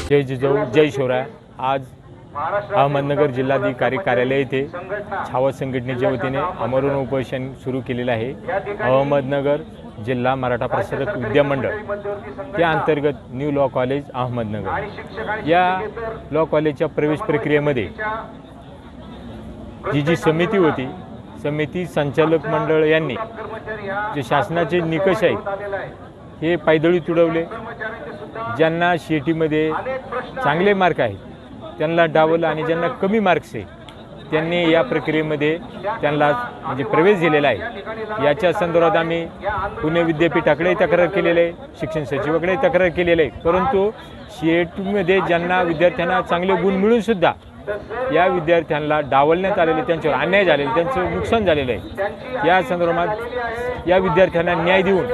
जय जिजाऊ जय शिवराय। आज अहमदनगर जिल्हाधिकारी कार्यालय येथे छावा संघटनेच्या वतीने आमरण उपोषण सुरू केलेले आहे। अहमदनगर जिल्हा मराठा प्रसारक विद्यामंडळ त्या अंतर्गत न्यू लॉ कॉलेज अहमदनगर या लॉ कॉलेजच्या प्रवेश प्रक्रियेमध्ये जी समिती होती, समिती संचालक मंडळ यांनी जे शासनाचे निकष आहेत हे पायदळी तुडवले। ज्यांना सीईटीमध्ये चांगले मार्क आहेत त्यांना डावलं आणि ज्यांना कमी मार्क्स आहे त्यांनी या प्रक्रियेमध्ये त्यांना म्हणजे प्रवेश दिलेला आहे। याच्या संदर्भात आम्ही पुणे विद्यापीठाकडे तक्रार केलेली आहे, शिक्षण सचिवाकडे तक्रार केलेली आहे। परंतु सीईटीमध्ये ज्यांना विद्यार्थ्यांना चांगले गुण मिळून सुद्धा या विद्यार्थ्यांना डावलण्यात आलेले, त्यांच्यावर अन्याय झालेले, त्यांचं नुकसान झालेलं आहे। या संदर्भात या विद्यार्थ्यांना न्याय देऊन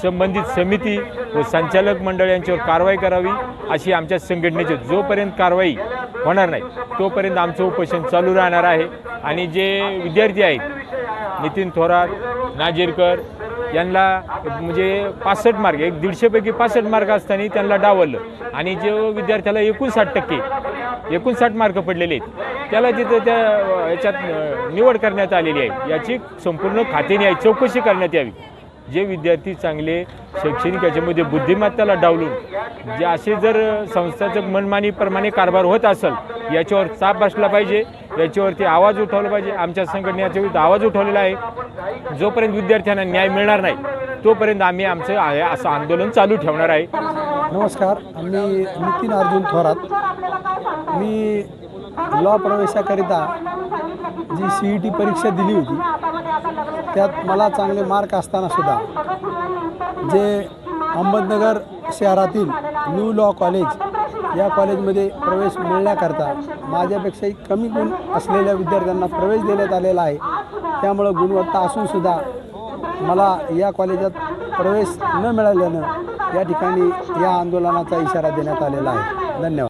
संबंधित समिती व संचालक मंडळ यांच्यावर कारवाई करावी अशी आमच्या संघटनेची जोपर्यंत कारवाई होणार नाही तोपर्यंत आमचं उपोषण चालू राहणार आहे। आणि जे विद्यार्थी आहेत नितीन थोरात, नाजीरकर यांना म्हणजे 65 मार्क, 150पैकी 65 मार्क असताना त्यांना डावललं आणि जो विद्यार्थ्याला 59 मार्क पडलेले आहेत त्याला तिथं त्या याच्यात निवड करण्यात आलेली आहे। याची संपूर्ण खातेनी चौकशी करण्यात यावी। जे विद्यार्थी चांगले शैक्षणिक याच्यामध्ये बुद्धिमत्ताला डावलून जे असे जर संस्थाचं मनमानीप्रमाणे कारभार होत असेल याच्यावर चाप बसला पाहिजे, याच्यावरती आवाज उठवला पाहिजे। आमच्या संघटनेच्या विरुद्ध आवाज उठवलेला आहे। जोपर्यंत विद्यार्थ्यांना न्याय मिळणार नाही तोपर्यंत आम्ही आमचं असं आंदोलन चालू ठेवणार आहे। नमस्कार, मी नितीन अर्जुन थोरात। मी लॉ प्रवेशाकरिता जी सीईटी परीक्षा दिली होती त्यात मला चांगले मार्क असताना सुद्धा जे अहमदनगर शहरातील न्यू लॉ कॉलेज या कॉलेजमध्ये प्रवेश मिळण्याकरता माझ्यापेक्षाही कमी गुण असलेल्या विद्यार्थ्यांना प्रवेश देण्यात आलेला आहे। त्यामुळे गुणवत्ता असूनसुद्धा मला या कॉलेजात प्रवेश न मिळाल्यानं या ठिकाणी या आंदोलनाचा इशारा देण्यात आलेला आहे। धन्यवाद।